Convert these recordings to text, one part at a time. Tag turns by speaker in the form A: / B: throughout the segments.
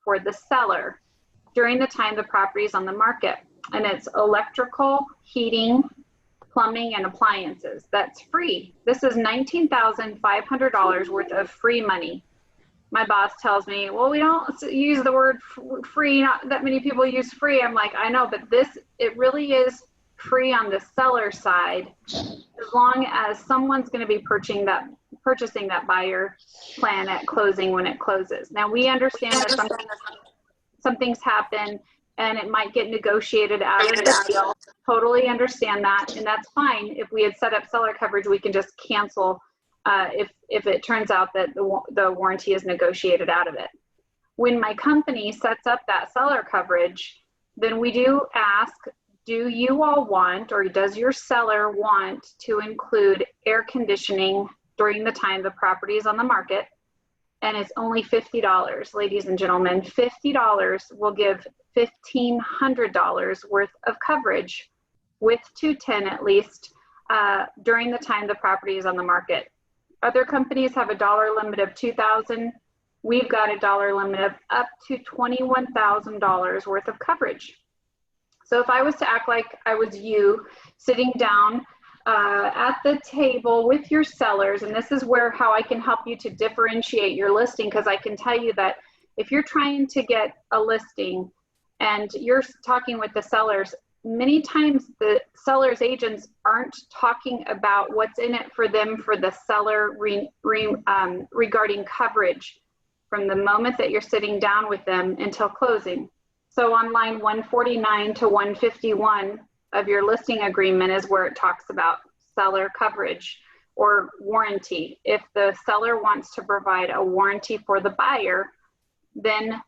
A: for the seller during the time the property is on the market. And it's electrical, heating, plumbing, and appliances. That's free. This is $19,500 worth of free money. My boss tells me, well, we don't use the word free. Not that many people use free. I'm like, I know, but it really is free on the seller side, as long as someone's going to be purchasing that buyer plan at closing when it closes. Now, we understand that some things happen and it might get negotiated out of the deal. Totally understand that, and that's fine. If we had set up seller coverage, we can just cancel if it turns out that the warranty is negotiated out of it. When my company sets up that seller coverage, then we do ask, do you all want, or does your seller want to include air conditioning during the time the property is on the market? And it's only $50, ladies and gentlemen. $50 will give $1,500 worth of coverage with 210 at least during the time the property is on the market. Other companies have a dollar limit of $2,000. We've got a dollar limit of up to $21,000 worth of coverage. So if I was to act like I was you sitting down at the table with your sellers, and this is how I can help you to differentiate your listing, because I can tell you that if you're trying to get a listing and you're talking with the sellers, many times the seller's agents aren't talking about what's in it for them, for the seller regarding coverage from the moment that you're sitting down with them until closing. So on line 149 to 151 of your listing agreement is where it talks about seller coverage or warranty. If the seller wants to provide a warranty for the buyer, then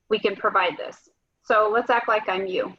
A: we can provide this. So let's act like I'm you.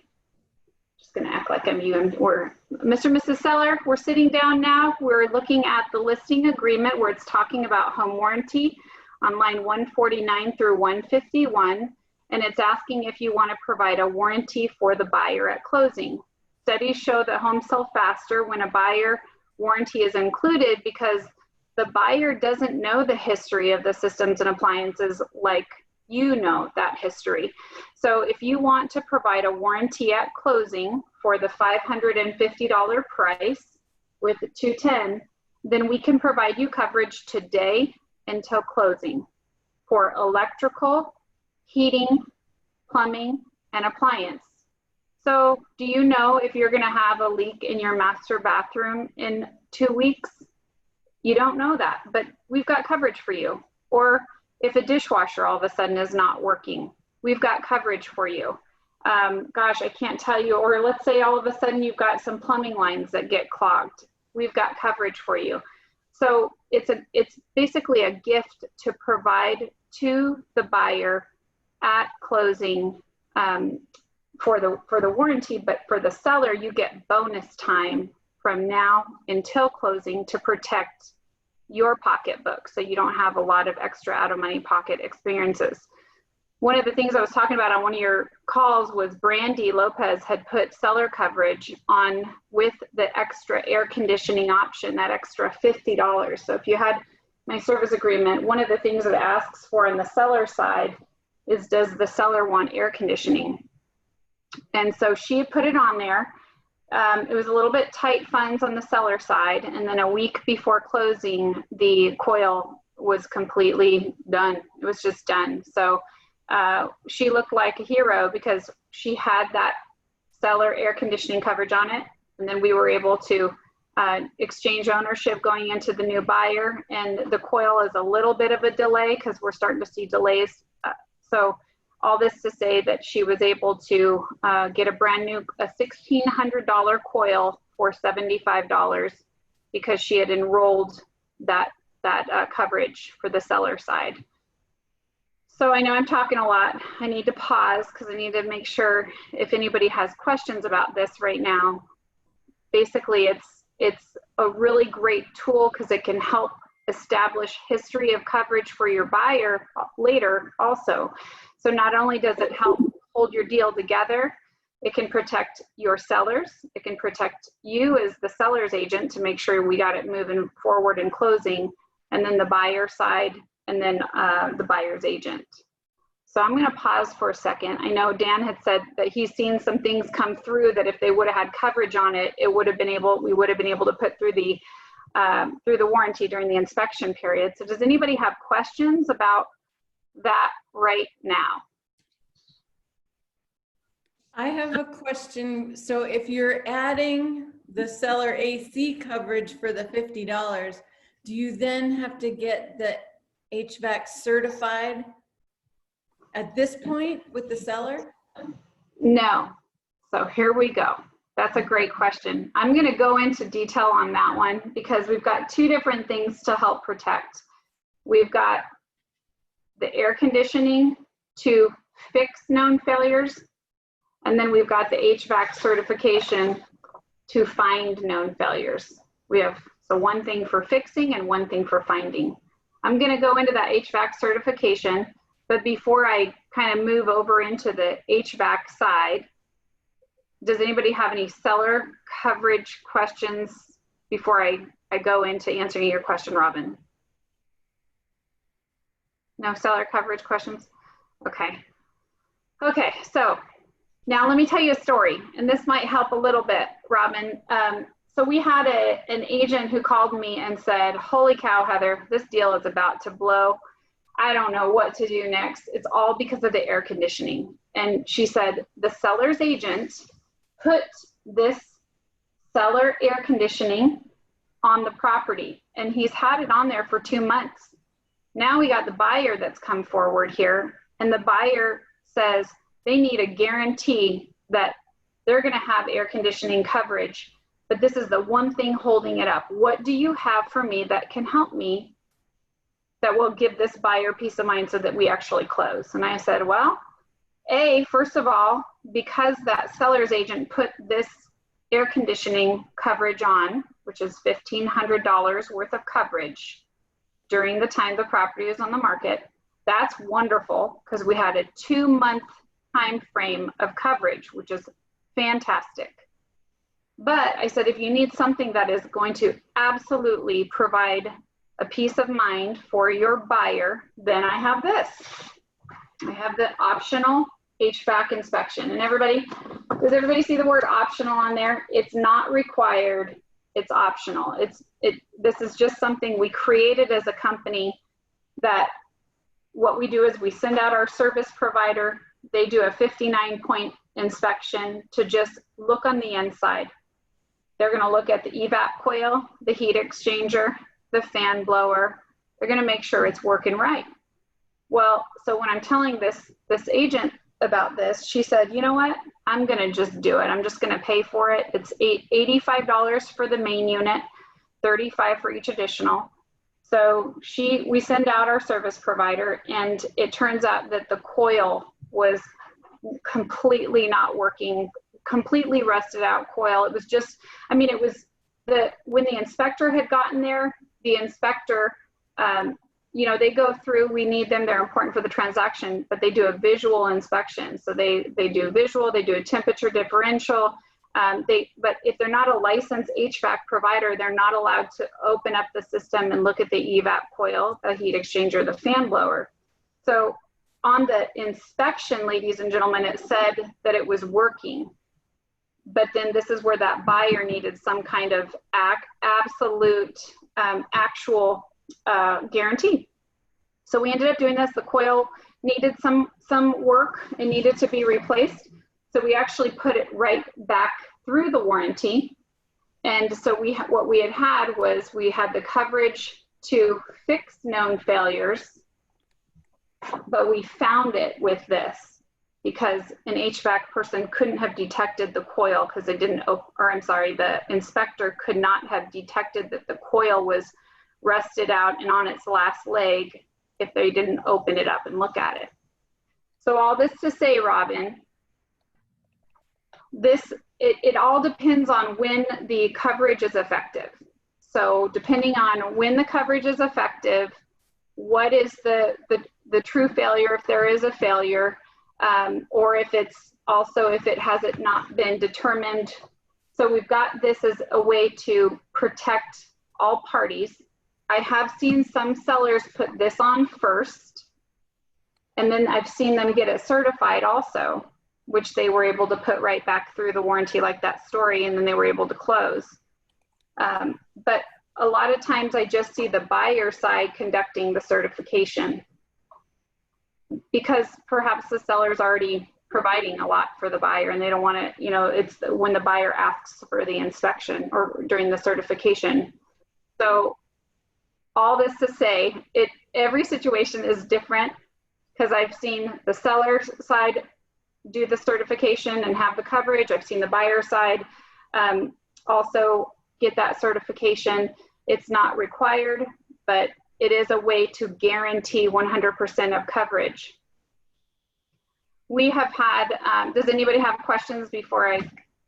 A: Just gonna act like I'm you, and we're Mr. and Mrs. Seller, we're sitting down now. We're looking at the listing agreement where it's talking about home warranty on line 149 through 151. And it's asking if you want to provide a warranty for the buyer at closing. Studies show that homes sell faster when a buyer warranty is included, because the buyer doesn't know the history of the systems and appliances like you know that history. So if you want to provide a warranty at closing for the $550 price with 210, then we can provide you coverage today until closing for electrical, heating, plumbing, and appliance. So do you know if you're going to have a leak in your master bathroom in 2 weeks? You don't know that, but we've got coverage for you. Or if a dishwasher all of a sudden is not working, we've got coverage for you. Gosh, I can't tell you. Or let's say all of a sudden you've got some plumbing lines that get clogged. We've got coverage for you. So it's basically a gift to provide to the buyer at closing for the warranty, but for the seller, you get bonus time from now until closing to protect your pocketbook, so you don't have a lot of extra out of money pocket experiences. One of the things I was talking about on one of your calls was Brandy Lopez had put seller coverage on with the extra air conditioning option, that extra $50. So if you had my service agreement, one of the things it asks for on the seller side is, does the seller want air conditioning? And so she put it on there. It was a little bit tight funds on the seller side, and then a week before closing, the coil was completely done. It was just done. So she looked like a hero because she had that seller air conditioning coverage on it, and then we were able to exchange ownership going into the new buyer. And the coil is a little bit of a delay because we're starting to see delays. So all this to say that she was able to get a brand new $1,600 coil for $75 because she had enrolled that coverage for the seller side. So I know I'm talking a lot. I need to pause because I need to make sure if anybody has questions about this right now. Basically, it's a really great tool because it can help establish history of coverage for your buyer later also. So not only does it help hold your deal together, it can protect your sellers. It can protect you as the seller's agent to make sure we got it moving forward and closing, and then the buyer side, and then the buyer's agent. So I'm going to pause for a second. I know Dan had said that he's seen some things come through that if they would have had coverage on it, we would have been able to put through the warranty during the inspection period. So does anybody have questions about that right now?
B: I have a question. So if you're adding the seller AC coverage for the $50, do you then have to get the HVAC certified at this point with the seller?
A: No. So here we go. That's a great question. I'm going to go into detail on that one because we've got two different things to help protect. We've got the air conditioning to fix known failures, and then we've got the HVAC certification to find known failures. We have so one thing for fixing and one thing for finding. I'm going to go into that HVAC certification, but before I kind of move over into the HVAC side, does anybody have any seller coverage questions before I go into answering your question, Robin? No seller coverage questions? Okay. Okay, so now let me tell you a story, and this might help a little bit, Robin. So we had an agent who called me and said, holy cow, Heather, this deal is about to blow. I don't know what to do next. It's all because of the air conditioning. And she said, the seller's agent put this seller air conditioning on the property, and he's had it on there for 2 months. Now we got the buyer that's come forward here, and the buyer says they need a guarantee that they're going to have air conditioning coverage, but this is the one thing holding it up. What do you have for me that can help me that will give this buyer peace of mind so that we actually close? And I said, well, first of all, because that seller's agent put this air conditioning coverage on, which is $1,500 worth of coverage during the time the property is on the market, that's wonderful because we had a 2-month time frame of coverage, which is fantastic. But I said, if you need something that is going to absolutely provide a peace of mind for your buyer, then I have this. I have the optional HVAC inspection. And does everybody see the word optional on there? It's not required, it's optional. This is just something we created as a company that what we do is we send out our service provider, they do a 59-point inspection to just look on the inside. They're going to look at the evap coil, the heat exchanger, the fan blower. They're going to make sure it's working right. Well, so when I'm telling this agent about this, she said, you know what? I'm going to just do it. I'm just going to pay for it. It's $85 for the main unit, $35 for each additional. So we send out our service provider, and it turns out that the coil was completely not working, completely rusted out coil. It was just, I mean, it was when the inspector had gotten there, the inspector, you know, they go through, we need them, they're important for the transaction, but they do a visual inspection. So they do visual, they do a temperature differential. But if they're not a licensed HVAC provider, they're not allowed to open up the system and look at the evap coil, the heat exchanger, the fan blower. So on the inspection, ladies and gentlemen, it said that it was working. But then this is where that buyer needed some kind of absolute, actual guarantee. So we ended up doing this. The coil needed some work. It needed to be replaced. So we actually put it right back through the warranty. And so what we had was we had the coverage to fix known failures, but we found it with this because an HVAC person couldn't have detected the coil because it didn't, the inspector could not have detected that the coil was rusted out and on its last leg if they didn't open it up and look at it. So all this to say, Robin, it all depends on when the coverage is effective. So depending on when the coverage is effective, what is the true failure, if there is a failure, or if it hasn't not been determined. So we've got this as a way to protect all parties. I have seen some sellers put this on first And then I've seen them get it certified also, which they were able to put right back through the warranty like that story, and then they were able to close. But a lot of times I just see the buyer side conducting the certification because perhaps the seller's already providing a lot for the buyer and they don't want to, it's when the buyer asks for the inspection or during the certification. So all this to say, every situation is different because I've seen the seller side do the certification and have the coverage. I've seen the buyer side also get that certification. It's not required, but it is a way to guarantee 100% of coverage. We have had, does anybody have questions before I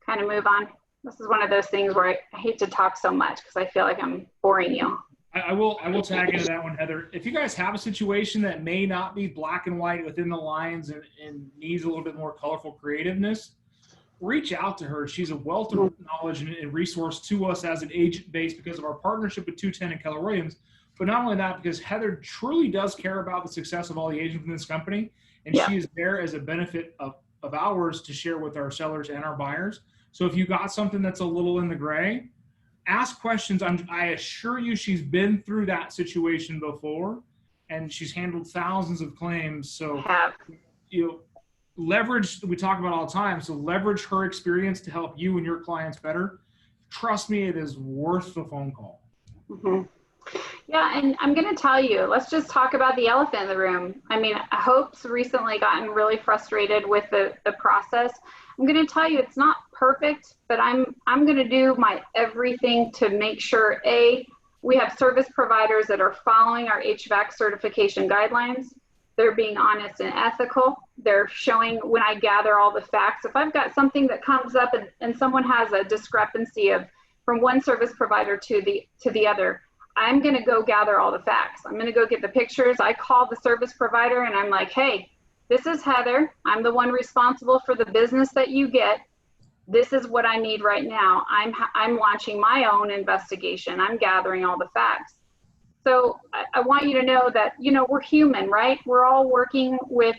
A: kind of move on? This is one of those things where I hate to talk so much because I feel like I'm boring you.
C: I will tag into that one, Heather. If you guys have a situation that may not be black and white within the lines and needs a little bit more colorful creativeness, reach out to her. She's a wealth of knowledge and resource to us as an agent base because of our partnership with 210 and Keller Williams. But not only that, because Heather truly does care about the success of all the agents in this company. And she is there as a benefit of ours to share with our sellers and our buyers. So if you got something that's a little in the gray, ask questions. I assure you she's been through that situation before and she's handled thousands of claims. So leverage, we talk about all the time. So leverage her experience to help you and your clients better. Trust me, it is worth the phone call.
A: Mm-hmm. Yeah, and I'm going to tell you, let's just talk about the elephant in the room. I mean, Hope's recently gotten really frustrated with the process. I'm going to tell you, it's not perfect, but I'm going to do my everything to make sure, we have service providers that are following our HVAC certification guidelines. They're being honest and ethical. They're showing when I gather all the facts. If I've got something that comes up and someone has a discrepancy from one service provider to the other, I'm going to go gather all the facts. I'm going to go get the pictures. I call the service provider and I'm like, hey, this is Heather. I'm the one responsible for the business that you get. This is what I need right now. I'm launching my own investigation. I'm gathering all the facts. So I want you to know that, we're human, right? We're all working with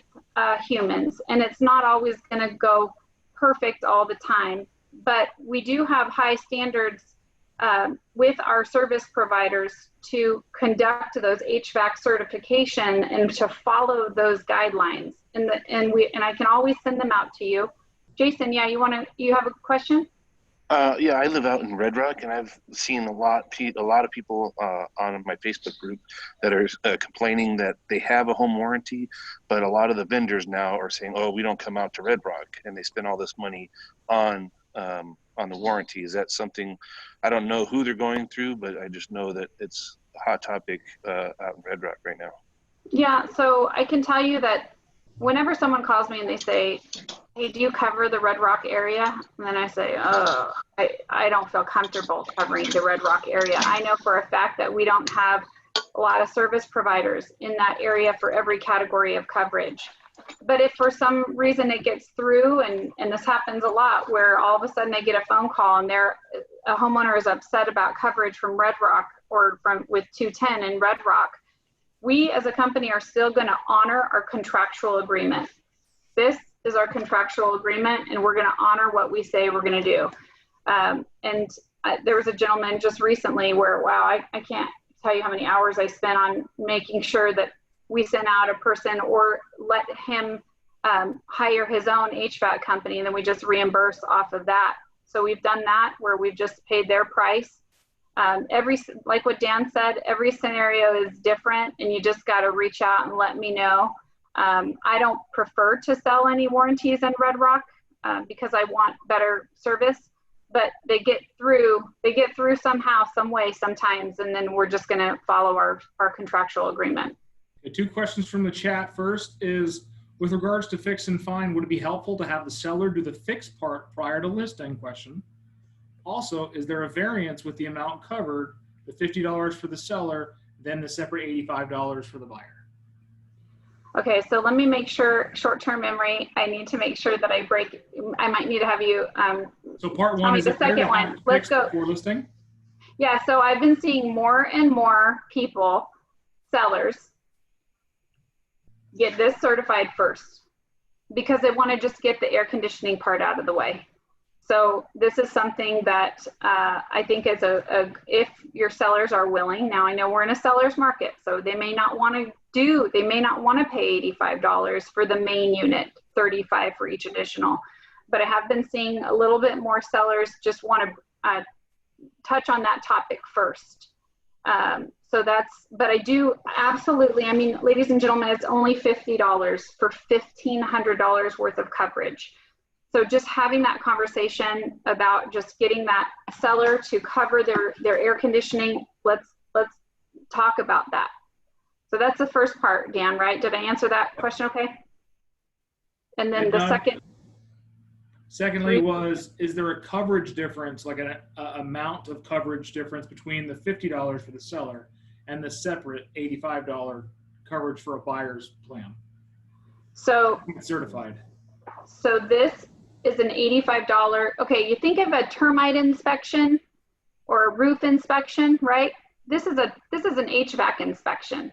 A: humans, and it's not always going to go perfect all the time, but we do have high standards with our service providers to conduct those HVAC certification and to follow those guidelines. And I can always send them out to you. Jason, yeah, you have a question?
D: Yeah, I live out in Red Rock, and I've seen a lot of people on my Facebook group that are complaining that they have a home warranty, but a lot of the vendors now are saying, "Oh, we don't come out to Red Rock," and they spend all this money on the warranty. Is that something? I don't know who they're going through, but I just know that it's a hot topic out in Red Rock right now.
A: Yeah, so I can tell you that whenever someone calls me and they say, hey, do you cover the Red Rock area? And then I say, oh, I don't feel comfortable covering the Red Rock area. I know for a fact that we don't have a lot of service providers in that area for every category of coverage. But if for some reason it gets through, and this happens a lot, where all of a sudden they get a phone call and a homeowner is upset about coverage from Red Rock or with 210 in Red Rock, we as a company are still going to honor our contractual agreement. This is our contractual agreement, and we're going to honor what we say we're going to do. There was a gentleman just recently where, wow, I can't tell you how many hours I spent on making sure that we sent out a person or let him hire his own HVAC company, and then we just reimburse off of that. So we've done that where we've just paid their price. Like what Dan said, every scenario is different, and you just got to reach out and let me know. I don't prefer to sell any warranties in Red Rock because I want better service, but they get through somehow, some way, sometimes, and then we're just going to follow our contractual agreement.
C: Okay, 2 questions from the chat. First is, with regards to fix and find, would it be helpful to have the seller do the fix part prior to listing? Question. Also, is there a variance with the amount covered, the $50 for the seller, then the separate $85 for the buyer?
A: Okay, so let me make sure, short-term memory, I need to make sure that I might need to have you
C: so part one is
A: the second one. Let's go.
C: Before listing?
A: Yeah, so I've been seeing more and more people, sellers, get this certified first because they want to just get the air conditioning part out of the way. So this is something that I think is if your sellers are willing. Now I know we're in a seller's market, so they may not want to pay $85 for the main unit, $35 for each additional. But I have been seeing a little bit more sellers just want to touch on that topic first. But I do absolutely, I mean, ladies and gentlemen, it's only $50 for $1,500 worth of coverage. So just having that conversation about just getting that seller to cover their air conditioning, let's talk about that. So that's the first part, Dan, right? Did I answer that question okay? And then the
C: secondly is there a coverage difference, like an amount of coverage difference between the $50 for the seller and the separate $85 coverage for a buyer's plan?
A: So
C: certified.
A: So this is an $85. Okay, you think of a termite inspection or a roof inspection, right? This is an HVAC inspection.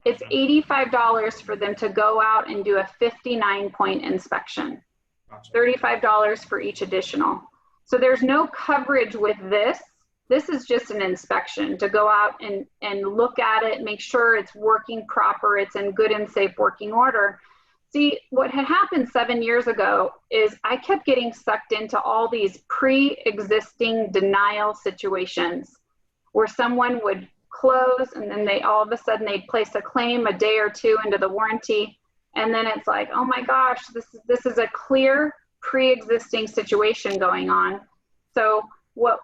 A: It's $85 for them to go out and do a 59-point inspection.
C: Gotcha.
A: $35 for each additional. So there's no coverage with this. This is just an inspection to go out and look at it, make sure it's working proper, it's in good and safe working order. See, what had happened 7 years ago is I kept getting sucked into all these pre-existing denial situations where someone would close and then all of a sudden they'd place a claim a day or two into the warranty. And then it's like, oh my gosh, this is a clear pre-existing situation going on. So what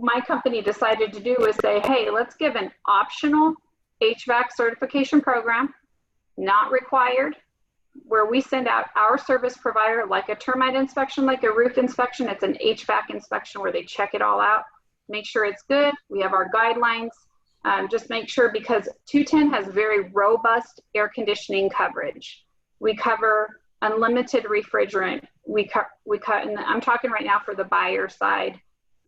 A: my company decided to do was say, hey, let's give an optional HVAC certification program, not required, where we send out our service provider, like a termite inspection, like a roof inspection. It's an HVAC inspection where they check it all out, make sure it's good. We have our guidelines. Just make sure, because 210 has very robust air conditioning coverage. We cover unlimited refrigerant. And I'm talking right now for the buyer side.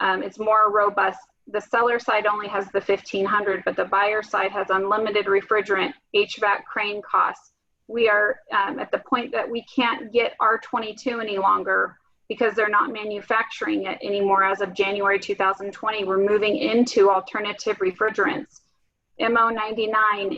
A: It's more robust. The seller side only has the 1,500, but the buyer side has unlimited refrigerant, HVAC crane costs. We are at the point that we can't get R22 any longer because they're not manufacturing it anymore as of January 2020. We're moving into alternative refrigerants. MO99,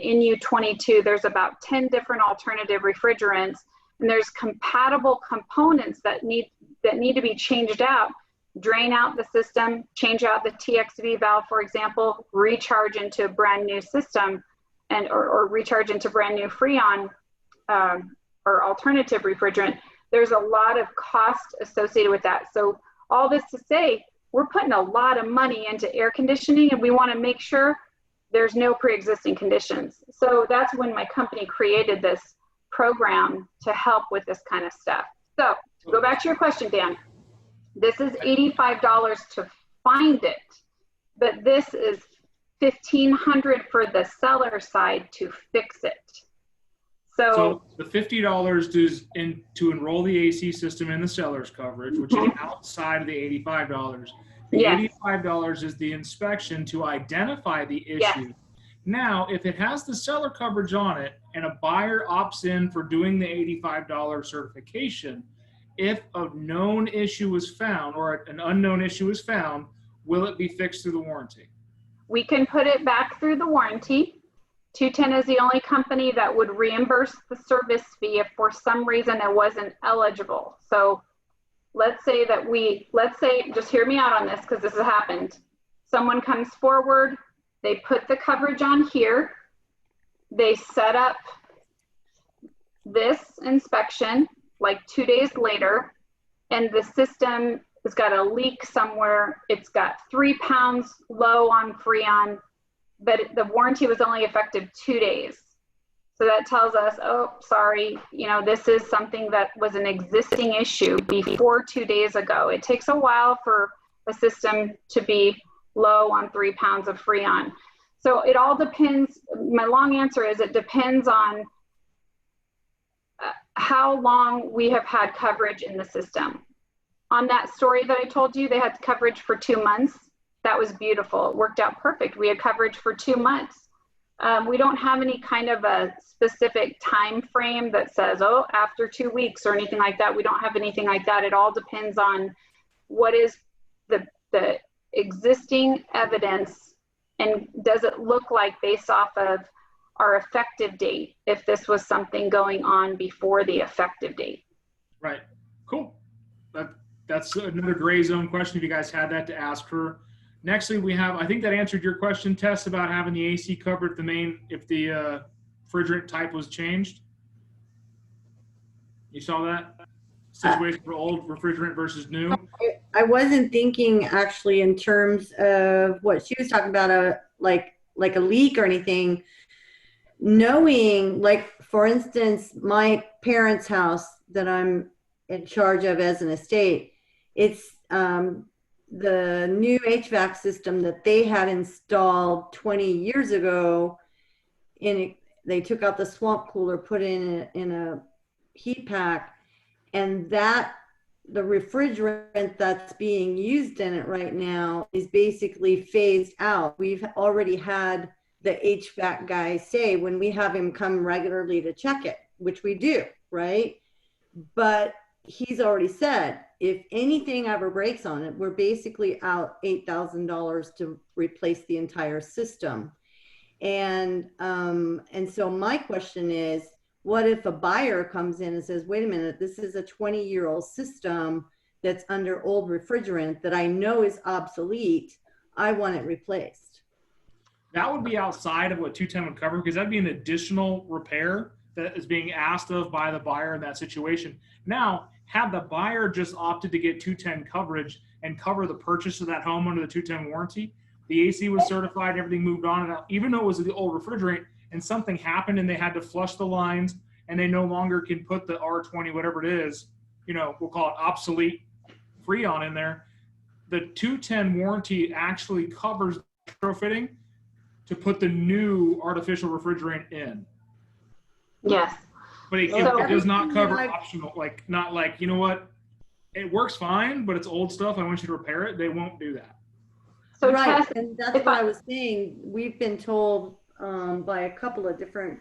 A: NU22, there's about 10 different alternative refrigerants, and there's compatible components that need to be changed out. Drain out the system, change out the TXV valve, for example, recharge into a brand new system, or recharge into brand new Freon or alternative refrigerant. There's a lot of cost associated with that. So all this to say, we're putting a lot of money into air conditioning, and we want to make sure there's no pre-existing conditions. So that's when my company created this program to help with this kind of stuff. So to go back to your question, Dan, this is $85 to find it, but this is $1,500 for the seller side to fix it. So
C: the $50 is to enroll the AC system in the seller's coverage, which is outside of the $85. The $85 is the inspection to identify the issue.
A: Yes.
C: Now, if it has the seller coverage on it and a buyer opts in for doing the $85 certification, if a known issue is found or an unknown issue is found, will it be fixed through the warranty?
A: We can put it back through the warranty. 210 is the only company that would reimburse the service fee if for some reason it wasn't eligible. So let's say, just hear me out on this because this has happened. Someone comes forward, they put the coverage on here, they set up this inspection like 2 days later, and the system has got a leak somewhere. It's got 3 pounds low on Freon, but the warranty was only effective 2 days. So that tells us, oh, sorry, this is something that was an existing issue before 2 days ago. It takes a while for a system to be low on 3 pounds of Freon. So it all depends. My long answer is it depends on how long we have had coverage in the system. On that story that I told you, they had coverage for 2 months. That was beautiful. It worked out perfect. We had coverage for 2 months. We don't have any kind of a specific time frame that says, oh, after 2 weeks or anything like that. We don't have anything like that. It all depends on what is the existing evidence, and does it look like, based off of our effective date, if this was something going on before the effective date.
C: Right. Cool. That's another gray zone question if you guys had that to ask her. Nextly, we have, I think that answered your question, Tess, about having the AC covered if the refrigerant type was changed. You saw that situation for old refrigerant versus new?
E: I wasn't thinking actually in terms of what she was talking about, like a leak or anything. Knowing, like, for instance, my parents' house that I'm in charge of as an estate, it's the new HVAC system that they had installed 20 years ago. They took out the swamp cooler, put in a heat pack, and that the refrigerant that's being used in it right now is basically phased out. We've already had the HVAC guy say, when we have him come regularly to check it, which we do, right? But he's already said, if anything ever breaks on it, we're basically out $8,000 to replace the entire system. And so my question is, what if a buyer comes in and says, wait a minute, this is a 20-year-old system that's under old refrigerant that I know is obsolete. I want it replaced.
C: That would be outside of what 210 would cover, because that'd be an additional repair that is being asked of by the buyer in that situation. Now, had the buyer just opted to get 210 coverage and cover the purchase of that home under the 210 warranty, the AC was certified, everything moved on, and even though it was the old refrigerant and something happened and they had to flush the lines and they no longer can put the R20, whatever it is, we'll call it obsolete Freon in there, the 210 warranty actually covers retrofitting to put the new artificial refrigerant in.
A: Yes.
C: But it does not cover optional, not like, you know what, it works fine, but it's old stuff, I want you to repair it. They won't do that.
A: So
E: right,
A: Tess,
E: and that's what I was saying. We've been told by a couple of different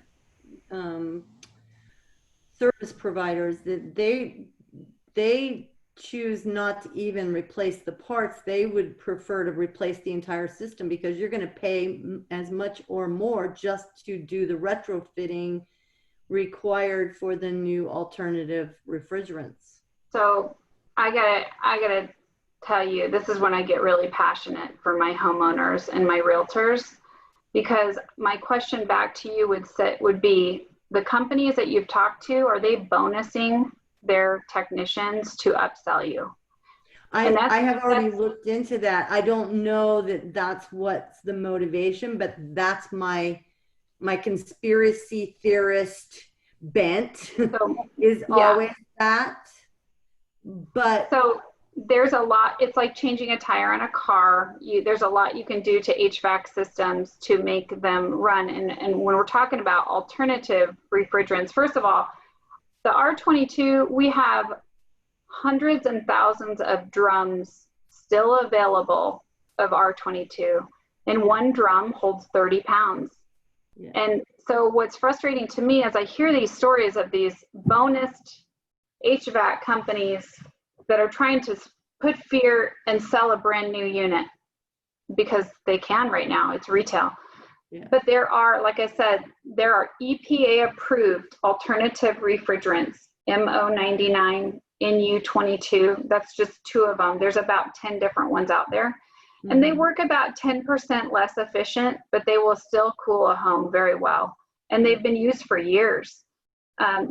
E: service providers that they choose not to even replace the parts. They would prefer to replace the entire system, because you're going to pay as much or more just to do the retrofitting required for the new alternative refrigerants.
A: So I gotta tell you, this is when I get really passionate for my homeowners and my realtors, because my question back to you would be, the companies that you've talked to, are they bonusing their technicians to upsell you?
E: I have already looked into that. I don't know that that's what's the motivation, but that's my conspiracy theorist bent is always that. But
A: so there's a lot, it's like changing a tire on a car. There's a lot you can do to HVAC systems to make them run. And when we're talking about alternative refrigerants, first of all, the R22, we have hundreds and thousands of drums still available of R22, and one drum holds 30 pounds. Yeah. And so what's frustrating to me is I hear these stories of these bonused HVAC companies that are trying to put fear and sell a brand new unit because they can right now, it's retail. Yeah. But there are, like I said, there are EPA approved alternative refrigerants, MO99, NU22, that's just 2 of them. There's about 10 different ones out there. Mm-hmm. And they work about 10% less efficient, but they will still cool a home very well. And they've been used for years.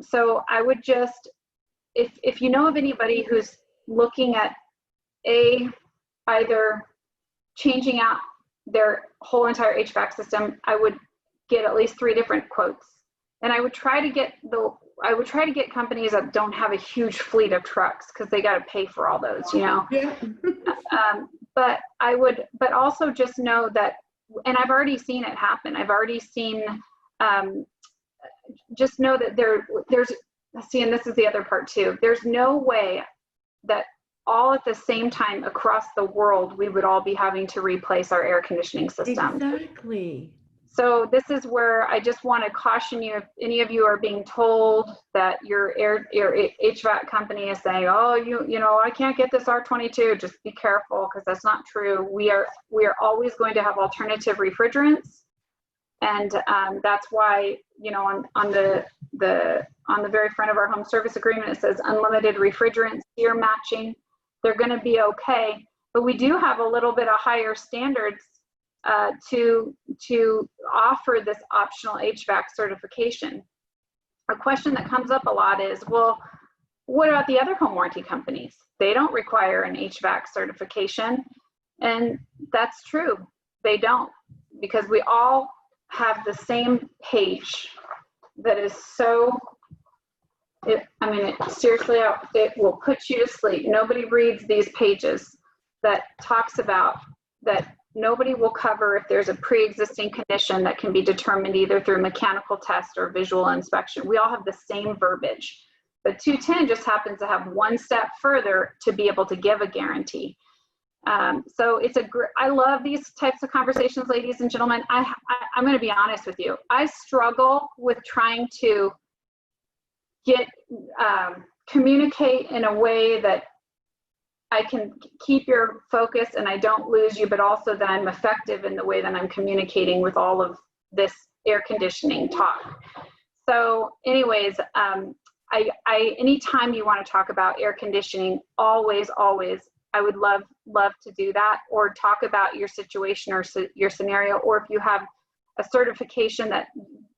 A: So I would just, if you know of anybody who's looking at either changing out their whole entire HVAC system, I would get at least 3 different quotes. And I would try to get companies that don't have a huge fleet of trucks, because they got to pay for all those, Yeah. But also just know that, and I've already seen it happen. I've already seen, just know that there's, and this is the other part too, there's no way that all at the same time across the world, we would all be having to replace our air conditioning system.
E: Exactly.
A: So this is where I just want to caution you, if any of you are being told that your HVAC company is saying, oh, you know, I can't get this R22, just be careful, because that's not true. We are always going to have alternative refrigerants. And that's why, you know, on the very front of our home service agreement, it says unlimited refrigerants, SEER matching. They're going to be okay, but we do have a little bit of higher standards to offer this optional HVAC certification. A question that comes up a lot is, well, what about the other home warranty companies? They don't require an HVAC certification, and that's true. They don't, because we all have the same page that is so, seriously, it will put you to sleep. Nobody reads these pages that talks about that nobody will cover if there's a pre-existing condition that can be determined either through mechanical test or visual inspection. We all have the same verbiage, but 210 just happens to have one step further to be able to give a guarantee. So I love these types of conversations, ladies and gentlemen. I'm going to be honest with you. I struggle with trying to communicate in a way that I can keep your focus and I don't lose you, but also that I'm effective in the way that I'm communicating with all of this air conditioning talk. So anyways, anytime you want to talk about air conditioning, always, I would love to do that, or talk about your situation or your scenario, or if you have a certification that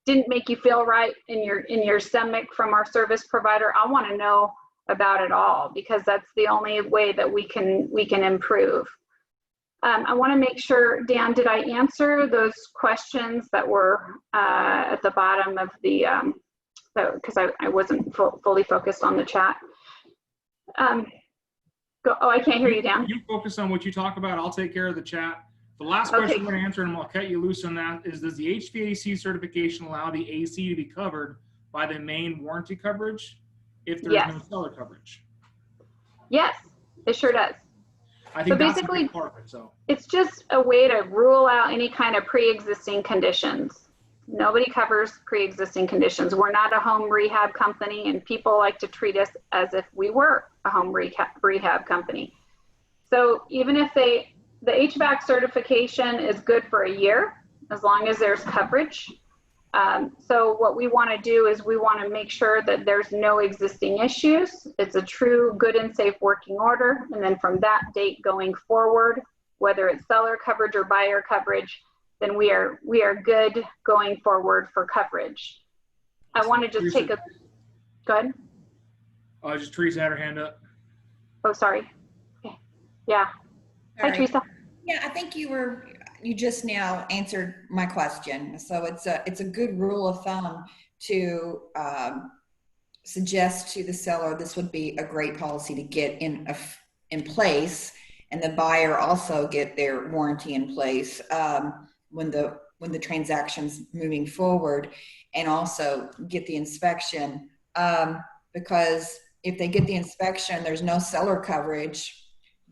A: didn't make you feel right in your stomach from our service provider. I want to know about it all, because that's the only way that we can improve. I want to make sure, Dan, did I answer those questions that were at the bottom of the, because I wasn't fully focused on the chat. I can't hear you, Dan.
C: You focus on what you talk about. I'll take care of the chat. The last question I'm going to answer, and I'll cut you loose on that, is does the HVAC certification allow the AC to be covered by the main warranty coverage if there's no seller coverage?
A: Yes, it sure does.
C: I think
A: so
C: that's
A: basically,
C: a big part of it. So
A: it's just a way to rule out any kind of pre-existing conditions. Nobody covers pre-existing conditions. We're not a home rehab company, and people like to treat us as if we were a home rehab company. So even if the HVAC certification is good for a year, as long as there's coverage. So what we want to do is we want to make sure that there's no existing issues. It's a true good and safe working order. And then from that date going forward, whether it's seller coverage or buyer coverage, then we are good going forward for coverage. I want to just take a, go ahead.
C: Just Teresa had her hand up.
A: Oh, sorry. Okay. Yeah. Hi, Teresa.
F: Yeah, I think you just now answered my question. So it's a good rule of thumb to suggest to the seller this would be a great policy to get in place, and the buyer also get their warranty in place when the transaction's moving forward, and also get the inspection, because if they get the inspection, there's no seller coverage,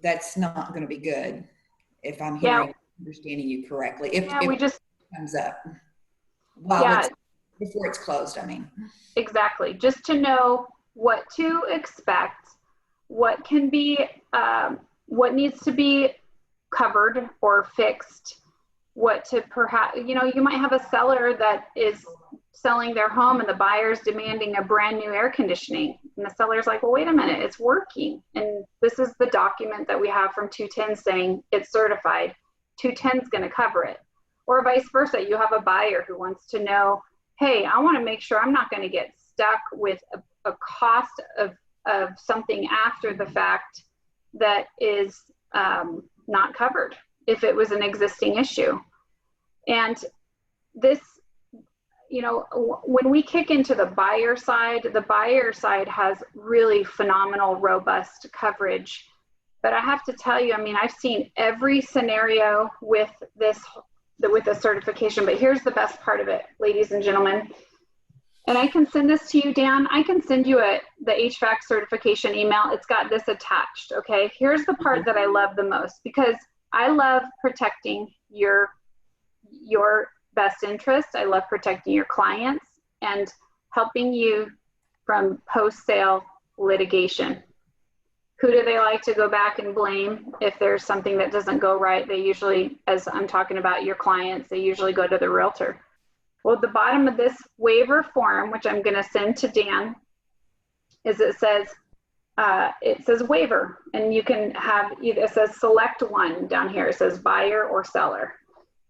F: that's not going to be good. If I'm understanding you correctly, if it just comes up before it's closed, I mean.
A: Exactly. Just to know what to expect, what can be, what needs to be covered or fixed, what to perhaps, you might have a seller that is selling their home and the buyer's demanding a brand new air conditioning. And the seller's like, well, wait a minute, it's working. And this is the document that we have from 210 saying it's certified. 210 is going to cover it. Or vice versa. You have a buyer who wants to know, hey, I want to make sure I'm not going to get stuck with a cost of something after the fact that is not covered if it was an existing issue. And this, when we kick into the buyer side has really phenomenal, robust coverage. But I have to tell you, I've seen every scenario with a certification, but here's the best part of it, ladies and gentlemen. And I can send this to you, Dan. I can send you the HVAC certification email. It's got this attached, okay? Here's the part that I love the most, because I love protecting your best interest. I love protecting your clients and helping you from post-sale litigation. Who do they like to go back and blame if there's something that doesn't go right? They usually, as I'm talking about your clients, they usually go to the realtor. Well, at the bottom of this waiver form, which I'm going to send to Dan, is it says waiver, and you can have either, it says select one down here. It says buyer or seller.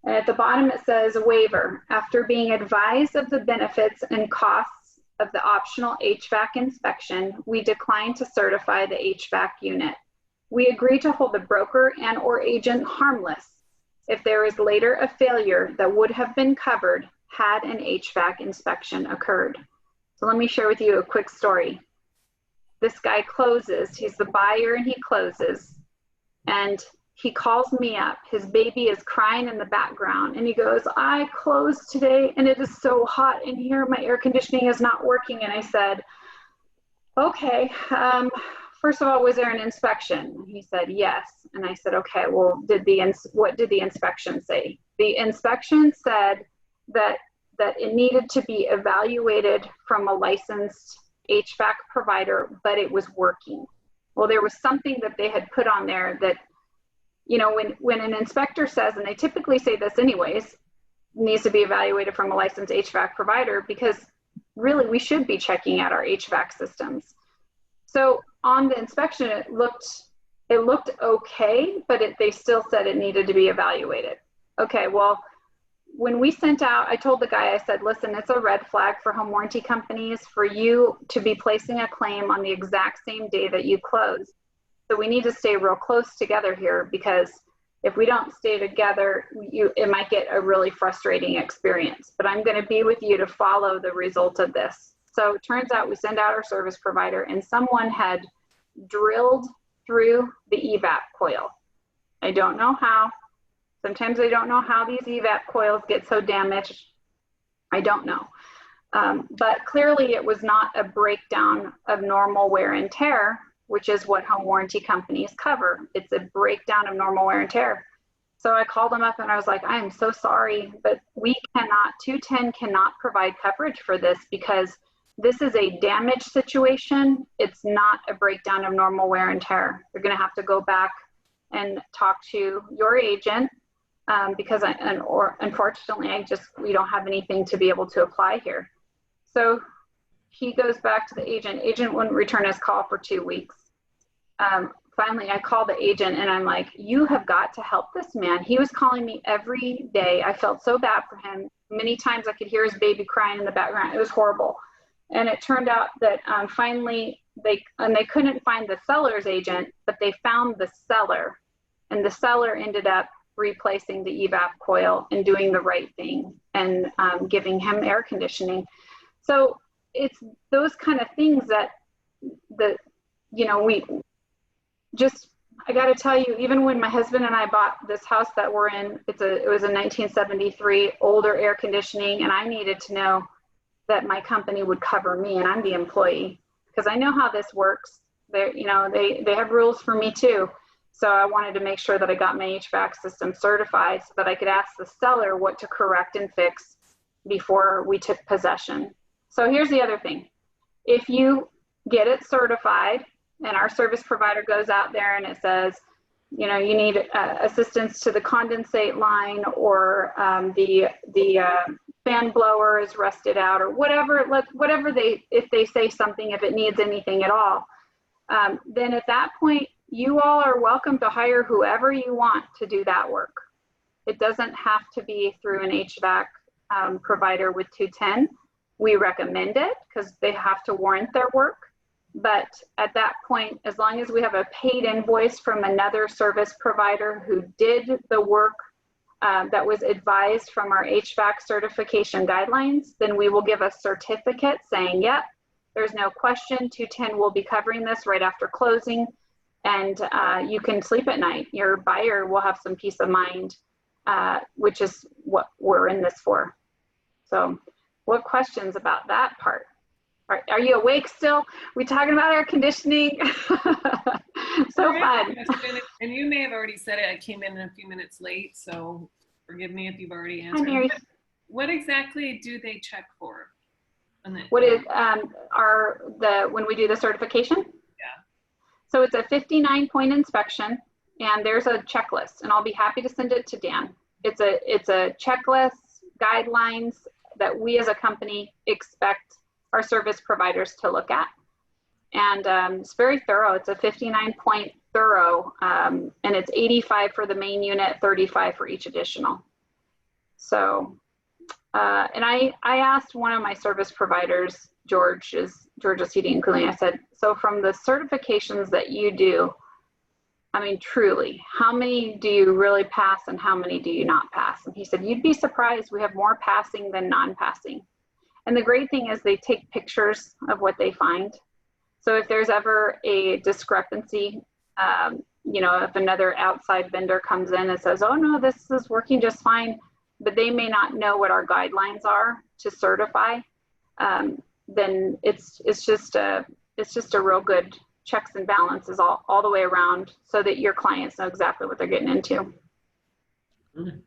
A: And at the bottom it says waiver. After being advised of the benefits and costs of the optional HVAC inspection, we decline to certify the HVAC unit. We agree to hold the broker and or agent harmless if there is later a failure that would have been covered had an HVAC inspection occurred. So let me share with you a quick story. This guy closes, he's the buyer, and he closes, and he calls me up. His baby is crying in the background, and he goes, I closed today and it is so hot in here, my air conditioning is not working. And I said, okay, first of all, was there an inspection? He said, yes. And I said, okay, well, what did the inspection say? The inspection said that it needed to be evaluated from a licensed HVAC provider, but it was working. Well, there was something that they had put on there that, you know, when an inspector says, and they typically say this anyways, needs to be evaluated from a licensed HVAC provider, because really we should be checking out our HVAC systems. So on the inspection, it looked okay, but they still said it needed to be evaluated. Okay, well, when we sent out, I told the guy, I said, listen, it's a red flag for home warranty companies for you to be placing a claim on the exact same day that you close. So we need to stay real close together here, because if we don't stay together, it might get a really frustrating experience. But I'm going to be with you to follow the result of this. So it turns out we send out our service provider, and someone had drilled through the evap coil. I don't know how. Sometimes I don't know how these evap coils get so damaged. I don't know. But clearly it was not a breakdown of normal wear and tear, which is what home warranty companies cover. It's a breakdown of normal wear and tear. So I called them up and I was like, I am so sorry, but we cannot, 210 cannot provide coverage for this, because this is a damage situation. It's not a breakdown of normal wear and tear. You're gonna have to go back and talk to your agent, because unfortunately, we don't have anything to be able to apply here. So he goes back to the agent. Agent wouldn't return his call for 2 weeks. Finally, I called the agent and I'm like, you have got to help this man. He was calling me every day. I felt so bad for him. Many times I could hear his baby crying in the background. It was horrible. And it turned out that finally they couldn't find the seller's agent, but they found the seller, and the seller ended up replacing the evap coil and doing the right thing and giving him air conditioning. So it's those kind of things that I got to tell you, even when my husband and I bought this house that we're in, it was a 1973 older air conditioning, and I needed to know that my company would cover me, and I'm the employee, because I know how this works. They have rules for me too. So I wanted to make sure that I got my HVAC system certified so that I could ask the seller what to correct and fix before we took possession. So here's the other thing. If you get it certified and our service provider goes out there and it says, you need assistance to the condensate line, or the fan blower is rusted out, or whatever, if they say something, if it needs anything at all, then at that point, you all are welcome to hire whoever you want to do that work. It doesn't have to be through an HVAC provider with 210. We recommend it because they have to warrant their work. But at that point, as long as we have a paid invoice from another service provider who did the work that was advised from our HVAC certification guidelines, then we will give a certificate saying, yep, there's no question, 210 will be covering this right after closing. And you can sleep at night. Your buyer will have some peace of mind, which is what we're in this for. So what questions about that part? Are you awake still? We talking about air conditioning? So fun.
G: And you may have already said it. I came in a few minutes late, so forgive me if you've already answered.
A: Hi, Mary.
G: what exactly do they check for?
A: What is when we do the certification?
G: Yeah.
A: So it's a 59-point inspection, and there's a checklist, and I'll be happy to send it to Dan. It's a checklist, guidelines that we as a company expect our service providers to look at. And it's very thorough. It's a 59-point thorough, and it's 85 for the main unit, 35 for each additional. So, and I asked one of my service providers, George's Heating and Cooling, I said, so from the certifications that you do, I mean, truly, how many do you really pass and how many do you not pass? And he said, you'd be surprised. We have more passing than non-passing. And the great thing is they take pictures of what they find. So if there's ever a discrepancy, you know, if another outside vendor comes in and says, oh no, this is working just fine, but they may not know what our guidelines are to certify, then it's just a real good checks and balances all the way around so that your clients know exactly what they're getting into.
C: Perfect.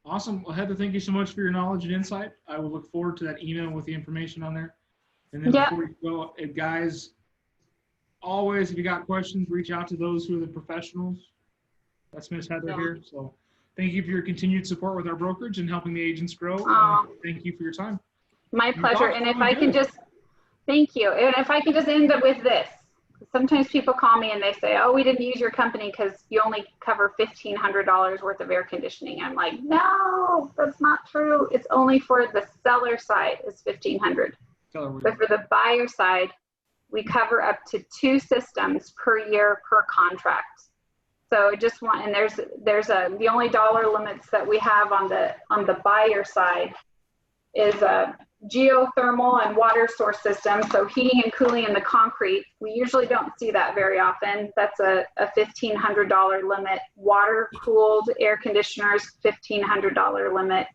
C: Awesome. Well, Heather, thank you so much for your knowledge and insight. I will look forward to that email with the information on there. And then
A: Yep.
C: before you go, guys, always, if you got questions, reach out to those who are the professionals. That's Miss Heather here. So thank you for your continued support with our brokerage and helping the agents grow. Thank you for your time.
A: My pleasure. And if I can just, thank you. And if I can just end up with this. Sometimes people call me and they say, oh, we didn't use your company because you only cover $1,500 worth of air conditioning. I'm like, no, that's not true. It's only for the seller side is $1,500. But for the buyer side, we cover up to 2 systems per year per contract. So I just want, and the only dollar limits that we have on the buyer side is a geothermal and water source system. So heating and cooling in the concrete. We usually don't see that very often. That's a $1,500 limit. Water cooled air conditioners, $1,500 limit.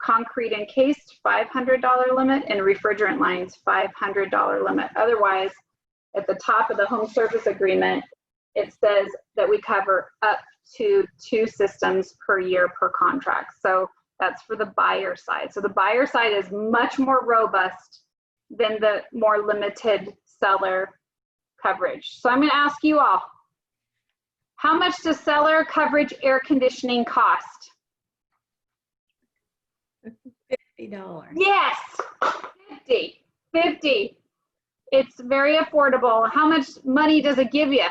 A: Concrete encased, $500 limit, and refrigerant lines, $500 limit. Otherwise, at the top of the home service agreement, it says that we cover up to 2 systems per year per contract. So that's for the buyer side. So the buyer side is much more robust than the more limited seller coverage. So I'm going to ask you all, how much does seller coverage air conditioning cost?
B: $50.
A: Yes, 50. It's very affordable. How much money does it give you?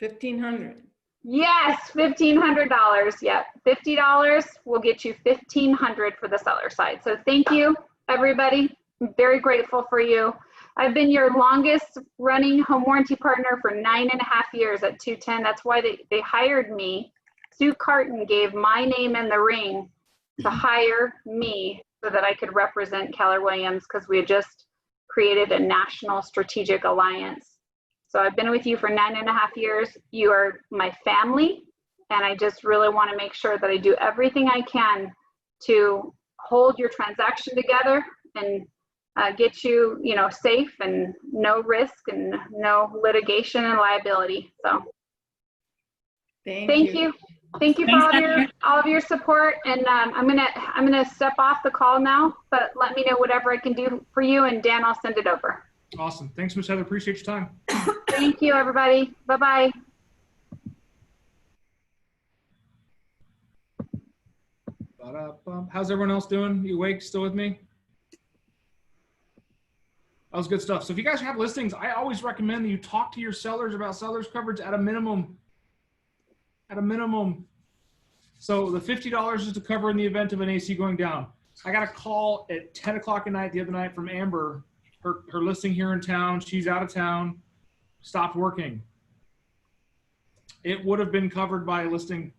B: $1,500.
A: Yes, $1,500. Yep, $50 will get you $1,500 for the seller side. So thank you, everybody. I'm very grateful for you. I've been your longest running home warranty partner for 9.5 years at 210. That's why they hired me. Sue Carton gave my name in the ring to hire me so that I could represent Keller Williams, because we had just created a national strategic alliance. So I've been with you for 9.5 years. You are my family, and I just really want to make sure that I do everything I can to hold your transaction together and get you, safe and no risk and no litigation and liability. So thank you. Thank you for all of your support. And I'm gonna step off the call now, but let me know whatever I can do for you, and Dan, I'll send it over.
C: Awesome. Thanks, Miss Heather. Appreciate your time.
A: Thank you, everybody. Bye-bye.
C: How's everyone else doing? You awake? Still with me? That was good stuff. So if you guys have listings, I always recommend that you talk to your sellers about sellers coverage at a minimum. So the $50 is to cover in the event of an AC going down. I got a call at 10 o'clock at night the other night from Amber. Her listing here in town, she's out of town, stopped working. It would have been covered by listing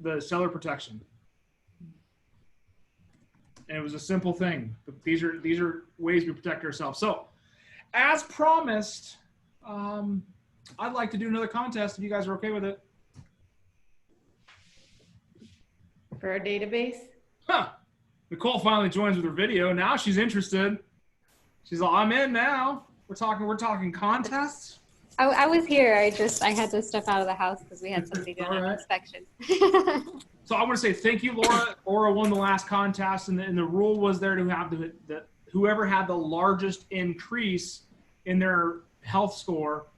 C: the seller protection. And it was a simple thing. But these are ways we protect ourselves. So as promised, I'd like to do another contest if you guys are okay with it.
B: For our database?
C: Huh. Nicole finally joins with her video. Now she's interested. She's like, I'm in now. We're talking contests.
H: I was here. I had to step out of the house because we had somebody doing an inspection.
C: So I want to say thank you, Laura. Laura won the last contest, and the rule was there to have the whoever had the largest increase in their health score,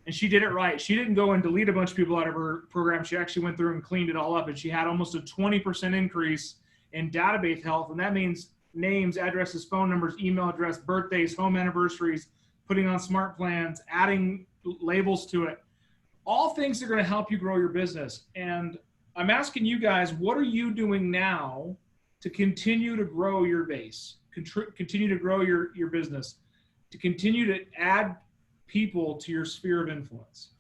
C: and she did it right. She didn't go and delete a bunch of people out of her program. She actually went through and cleaned it all up, and she had almost a 20% increase in database health, and that means names, addresses, phone numbers, email address, birthdays, home anniversaries, putting on smart plans, adding labels to it. All things that are going to help you grow your business. And I'm asking you guys, what are you doing now to continue to grow your base, continue to grow your business, to continue to add people to your sphere of influence?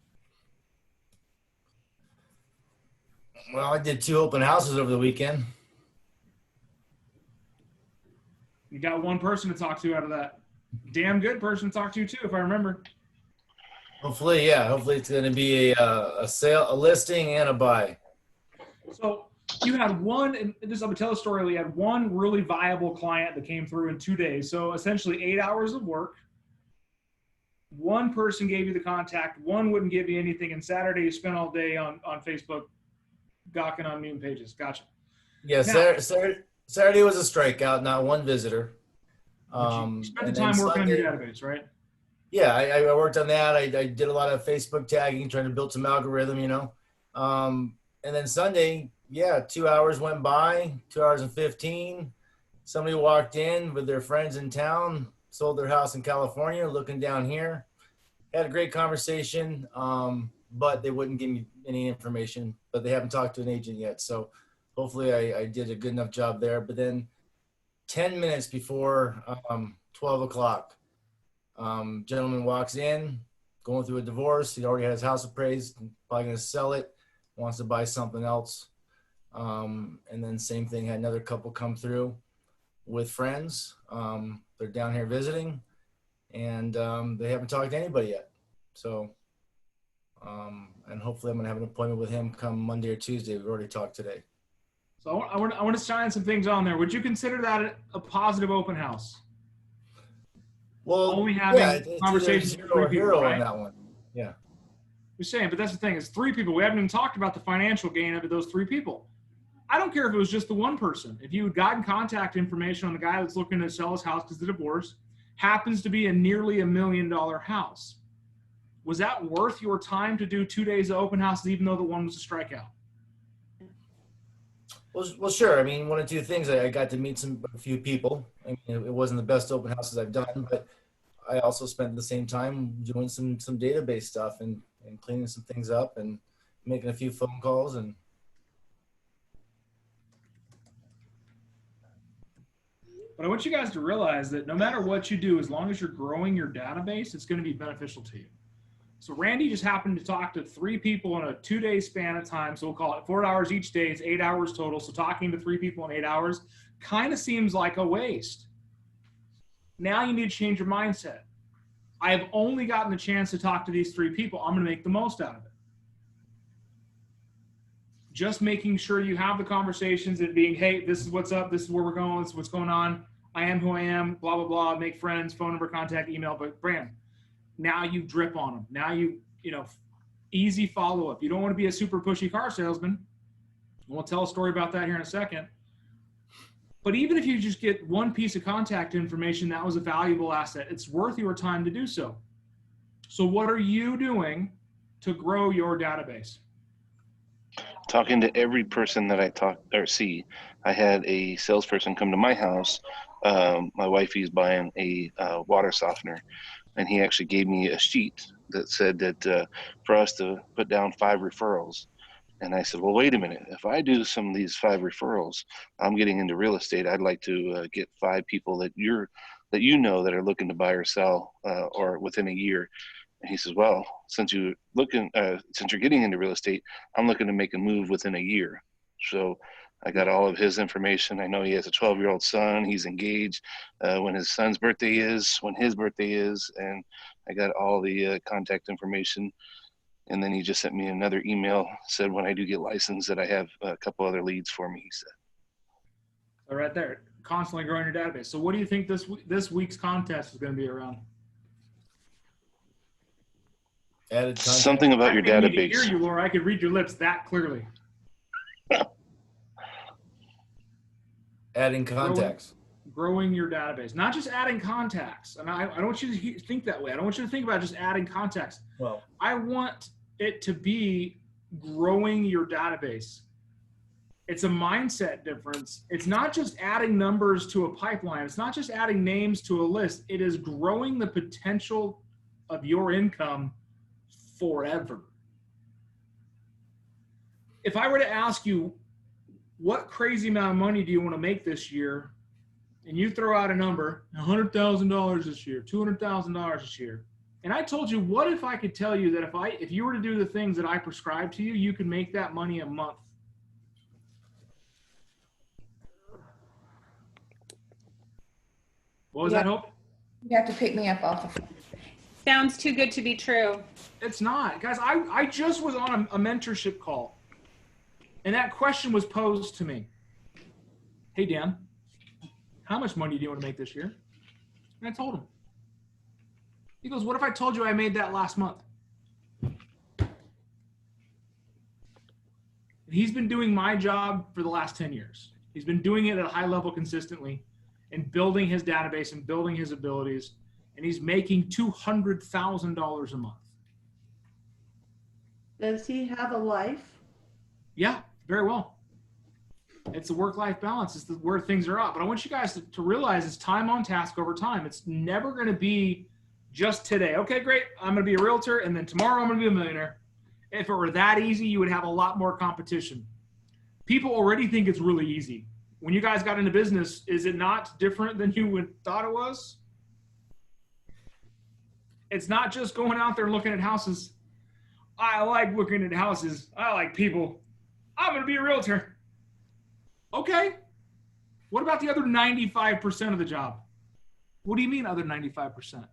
H: Well, I did 2 open houses over the weekend.
C: You got one person to talk to out of that. Damn good person to talk to too, if I remember.
H: Hopefully, yeah. Hopefully it's going to be a sale, a listing, and a buy.
C: So you had one, and this, I'm gonna tell a story. You had one really viable client that came through in 2 days. So essentially 8 hours of work. One person gave you the contact. One wouldn't give you anything. And Saturday you spent all day on Facebook gawking on meme pages. Gotcha.
H: Yeah,
C: Now-
H: Saturday was a strikeout, not one visitor.
C: You spent the
H: and
C: time
H: then
C: working on your
H: Sunday-
C: database, right?
H: Yeah, I worked on that. I did a lot of Facebook tagging, trying to build some algorithm, you know. And then Sunday, yeah, 2 hours went by, 2 hours and 15. Somebody walked in with their friends in town, sold their house in California, looking down here. Had a great conversation, but they wouldn't give me any information, but they haven't talked to an agent yet. So hopefully I did a good enough job there. But then 10 minutes before 12 o'clock, gentleman walks in, going through a divorce. He already had his house appraised, probably going to sell it, wants to buy something else. And then same thing, had another couple come through with friends. They're down here visiting, and they haven't talked to anybody yet. So, and hopefully I'm going to have an appointment with him come Monday or Tuesday. We've already talked today.
C: So I want to shine some things on there. Would you consider that a positive open house?
H: Well,
C: Only having
H: it's
C: conversations
H: either
C: with
H: zero or
C: 3 people,
H: hero
C: right?
H: on that one. Yeah.
C: You're saying, but that's the thing. It's 3 people. We haven't even talked about the financial gain of those 3 people. I don't care if it was just the one person. If you had gotten contact information on the guy that's looking to sell his house because of the divorce, happens to be a nearly $1 million house. Was that worth your time to do 2 days of open houses, even though the one was a strikeout?
H: Well, sure. I mean, one or two things. I got to meet a few people. I mean, it wasn't the best open houses I've done, but I also spent the same time doing some database stuff and cleaning some things up and making a few phone calls. And
C: But I want you guys to realize that no matter what you do, as long as you're growing your database, it's going to be beneficial to you. So Randy just happened to talk to 3 people in a 2-day span of time. So we'll call it 4 hours each day. It's 8 hours total. So talking to 3 people in 8 hours kind of seems like a waste. Now you need to change your mindset. I have only gotten the chance to talk to these 3 people. I'm going to make the most out of it. Just making sure you have the conversations and being, hey, this is what's up. This is where we're going. This is what's going on. I am who I am, blah, blah, blah. Make friends, phone number, contact, email. But Bram, now you drip on them. Now you easy follow-up. You don't want to be a super pushy car salesman. We'll tell a story about that here in a second. But even if you just get one piece of contact information, that was a valuable asset. It's worth your time to do so. So what are you doing to grow your database?
D: Talking to every person that I talk or see. I had a salesperson come to my house. My wifey's buying a water softener, and he actually gave me a sheet that said that for us to put down 5 referrals. And I said, well, wait a minute. If I do some of these 5 referrals, I'm getting into real estate. I'd like to get 5 people that you know that are looking to buy or sell or within a year. And he says, well, since you're getting into real estate, I'm looking to make a move within a year. So I got all of his information. I know he has a 12-year-old son. He's engaged, when his son's birthday is, when his birthday is, and I got all the contact information. And then he just sent me another email, said when I do get licensed that I have a couple other leads for me, he said.
C: So right there, constantly growing your database. So what do you think this week's contest is going to be around?
H: added contact.
D: Something about your
C: I need to
D: database.
C: hear you, Laura. I could read your lips that clearly.
H: Adding contacts.
C: Growing your database, not just adding contacts. And I don't want you to think that way. I don't want you to think about just adding contacts.
H: Well,
C: I want it to be growing your database. It's a mindset difference. It's not just adding numbers to a pipeline. It's not just adding names to a list. It is growing the potential of your income forever. If I were to ask you, what crazy amount of money do you want to make this year? And you throw out a number, $100,000 this year, $200,000 this year. And I told you, what if I could tell you that if you were to do the things that I prescribe to you, you could make that money a month? What was that, Hope?
F: You have to pick me up off the.
G: Sounds too good to be true.
C: It's not. Guys, I just was on a mentorship call. And that question was posed to me. Hey, Dan, how much money do you want to make this year? And I told him. He goes, what if I told you I made that last month? And he's been doing my job for the last 10 years. He's been doing it at a high level consistently and building his database and building his abilities. And he's making $200,000 a month.
E: Does he have a life?
C: Yeah, very well. It's a work-life balance. It's where things are at. But I want you guys to realize it's time on task over time. It's never going to be just today. Okay, great. I'm going to be a realtor, and then tomorrow I'm going to be a millionaire. If it were that easy, you would have a lot more competition. People already think it's really easy. When you guys got into business, is it not different than you would thought it was? It's not just going out there looking at houses. I like looking at houses. I like people. I'm going to be a realtor. Okay. What about the other 95% of the job? What do you mean other 95%?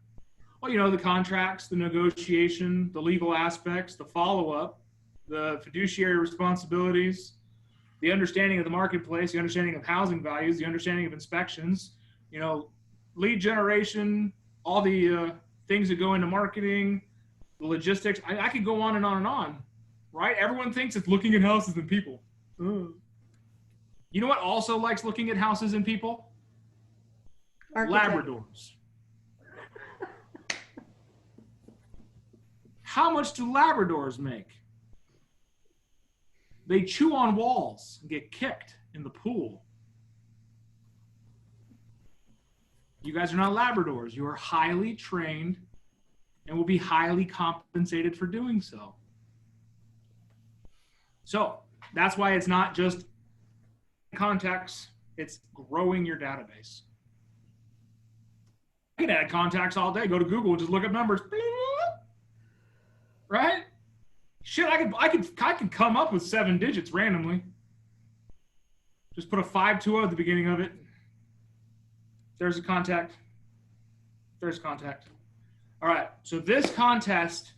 C: Well, you know, the contracts, the negotiation, the legal aspects, the follow-up, the fiduciary responsibilities, the understanding of the marketplace, the understanding of housing values, the understanding of inspections, you know, lead generation, all the things that go into marketing, the logistics. I could go on and on and on, right? Everyone thinks it's looking at houses and people. Ugh. You know what also likes looking at houses and people?
E: Architect.
C: Labradors. How much do Labradors make? They chew on walls and get kicked in the pool. You guys are not Labradors. You are highly trained and will be highly compensated for doing so. So that's why it's not just contacts, it's growing your database. I can add contacts all day. Go to Google, just look up numbers. Right? Shit, I could come up with 7 digits randomly. Just put a 520 at the beginning of it. There's a contact. There's contact. All right, so this contest,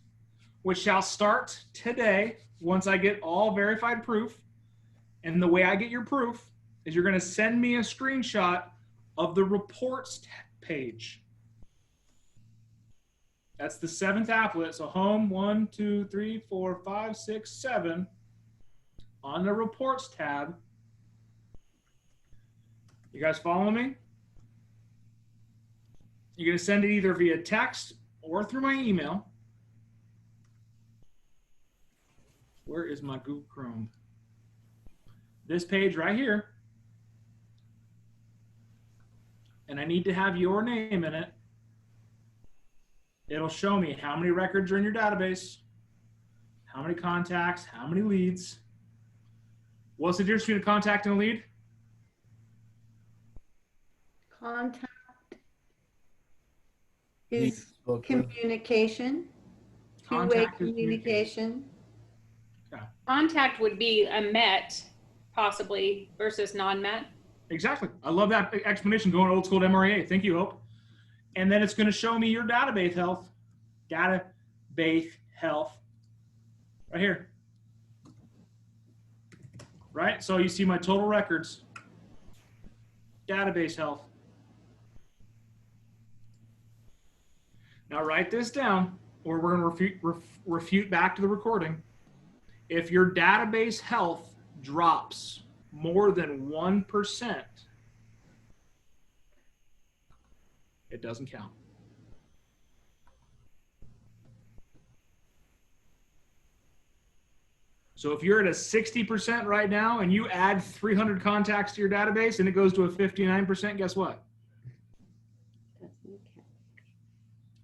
C: which shall start today, once I get all verified proof, and the way I get your proof is you're going to send me a screenshot of the reports page. That's the 7th applet. So home 1, 2, 3, 4, 5, 6, 7 on the reports tab. You guys follow me? You're going to send it either via text or through my email. Where is my Google Chrome? This page right here. And I need to have your name in it. It'll show me how many records are in your database, how many contacts, how many leads. What's the difference between a contact and a lead?
E: Contact is
H: Facebook.
E: communication, two-way
C: Contact is
E: communication.
G: Contact would be a met, possibly, versus non-met.
C: Exactly. I love that explanation, going old school to MREA. Thank you, Hope. And then it's going to show me your database health. Database health. Right here. Right? So you see my total records. Database health. Now write this down, or we're going to refute back to the recording. If your database health drops more than 1%, it doesn't count. So if you're at a 60% right now and you add 300 contacts to your database and it goes to a 59%, guess what?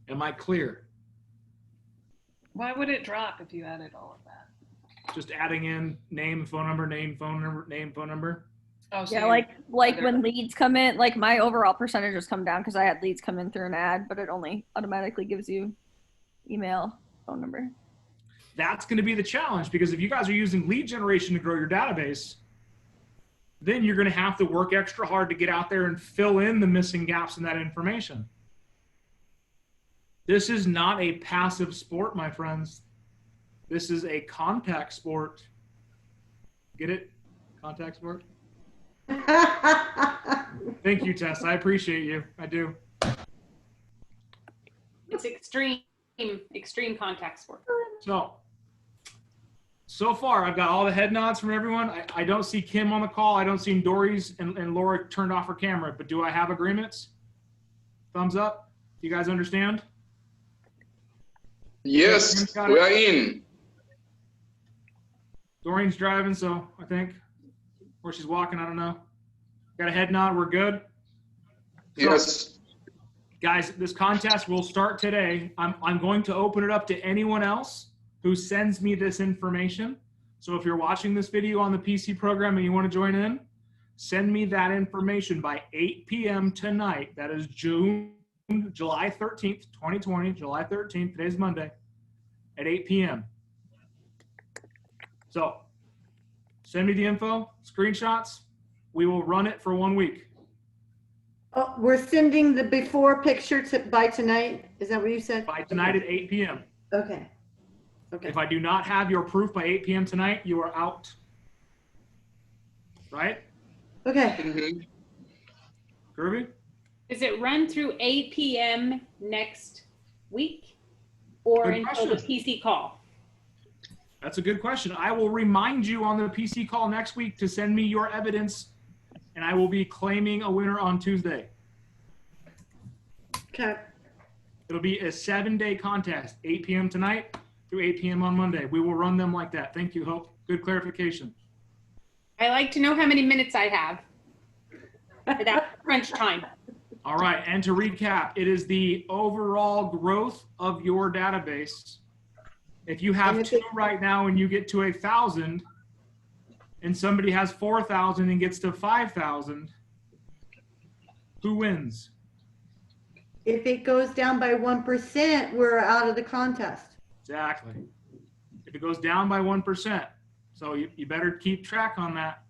C: Am I clear?
G: Why would it drop if you added all of that?
C: Just adding in name, phone number, name, phone number, name, phone number.
G: Oh, so
I: Yeah,
G: you're-
I: like
G: other-
I: when leads come in, like my overall percentages come down because I had leads come in through an ad, but it only automatically gives you email, phone number.
C: That's going to be the challenge, because if you guys are using lead generation to grow your database, then you're going to have to work extra hard to get out there and fill in the missing gaps in that information. This is not a passive sport, my friends. This is a contact sport. Get it? Contact sport? Thank you, Tess. I appreciate you. I do.
G: It's extreme contact sport.
C: So far, I've got all the head nods from everyone. I don't see Kim on the call. I don't see Dory's and Laura turned off her camera. But do I have agreements? Thumbs up. You guys understand?
J: Yes, we are in.
C: Doreen's driving, so I think. Or she's walking, I don't know. Got a head nod. We're good.
J: Yes.
C: Guys, this contest will start today. I'm going to open it up to anyone else who sends me this information. So if you're watching this video on the PC program and you want to join in, send me that information by 8 p.m. tonight. That is July 13th, 2020, July 13th. Today's Monday at 8 p.m. So send me the info, screenshots. We will run it for 1 week.
E: Oh, we're sending the before picture by tonight. Is that what you said?
C: By tonight at 8 p.m.
E: Okay. Okay.
C: If I do not have your proof by 8 p.m. tonight, you are out. Right?
E: Okay.
J: Mhm.
C: Groovy?
G: Is it run through 8 p.m. next week or
C: Good
G: until the
C: question.
G: PC call?
C: That's a good question. I will remind you on the PC call next week to send me your evidence, and I will be claiming a winner on Tuesday.
E: Okay.
C: It'll be a 7-day contest, 8 p.m. tonight through 8 p.m. on Monday. We will run them like that. Thank you, Hope. Good clarification.
G: I like to know how many minutes I have. Without crunch time.
C: All right, and to recap, it is the overall growth of your database. If you have 2 right now and you get to 1,000, and somebody has 4,000 and gets to 5,000, who wins?
E: If it goes down by 1%, we're out of the contest.
C: Exactly. If it goes down by 1%. So you better keep track on that.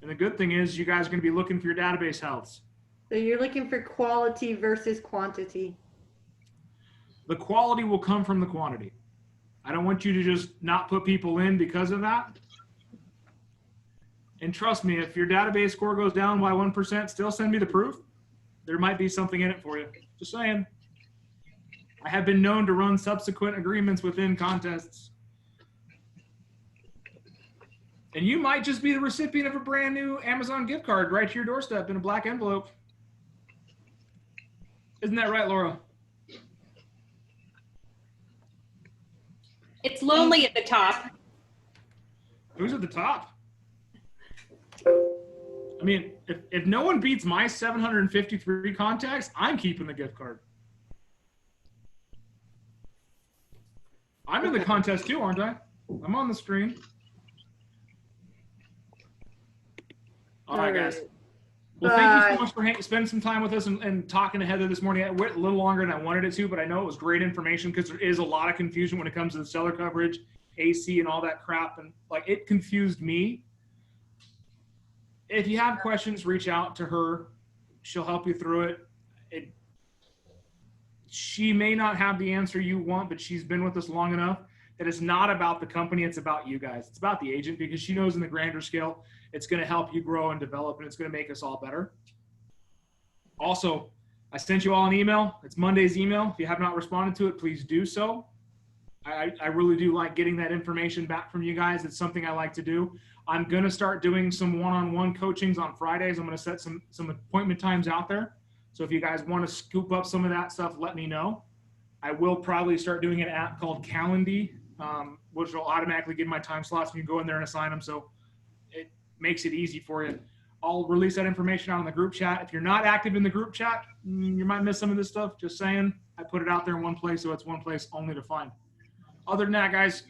C: And the good thing is you guys are going to be looking for your database healths.
E: So you're looking for quality versus quantity.
C: The quality will come from the quantity. I don't want you to just not put people in because of that. And trust me, if your database score goes down by 1%, still send me the proof. There might be something in it for you. Just saying. I have been known to run subsequent agreements within contests. And you might just be the recipient of a brand new Amazon gift card right to your doorstep in a black envelope. Isn't that right, Laura?
G: It's lonely at the top.
C: Who's at the top? I mean, if no one beats my 753 contacts, I'm keeping the gift card. I'm in the contest too, aren't I? I'm on the screen. All right, guys. Well, thank you so much for spending some time with us and talking to Heather this morning. It went a little longer than I wanted it to, but I know it was great information because there is a lot of confusion when it comes to the seller coverage, AC, and all that crap. And like, it confused me. If you have questions, reach out to her. She'll help you through it. She may not have the answer you want, but she's been with us long enough that it's not about the company. It's about you guys. It's about the agent because she knows in the grander scale, it's going to help you grow and develop, and it's going to make us all better. Also, I sent you all an email. It's Monday's email. If you have not responded to it, please do so. I really do like getting that information back from you guys. It's something I like to do. I'm going to start doing some one-on-one coachings on Fridays. I'm going to set some appointment times out there. So if you guys want to scoop up some of that stuff, let me know. I will probably start doing an app called Calendly, which will automatically give my time slots. You can go in there and assign them. So it makes it easy for you. I'll release that information out in the group chat. If you're not active in the group chat, you might miss some of this stuff. Just saying, I put it out there in one place, so it's one place only to find. Other than that, guys,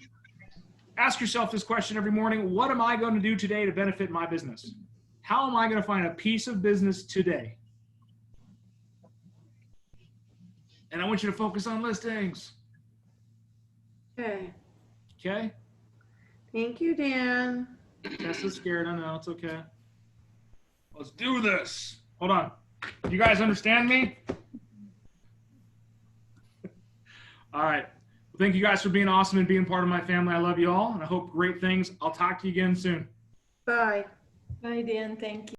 C: ask yourself this question every morning. What am I going to do today to benefit my business? How am I going to find a piece of business today? And I want you to focus on listings.
E: Okay.
C: Okay?
E: Thank you, Dan.
C: Tessa's scared. I know. It's okay. Let's do this. Hold on. You guys understand me? All right. Well, thank you guys for being awesome and being part of my family. I love you all, and I hope great things. I'll talk to you again soon.
E: Bye.
B: Bye, Dan. Thank you.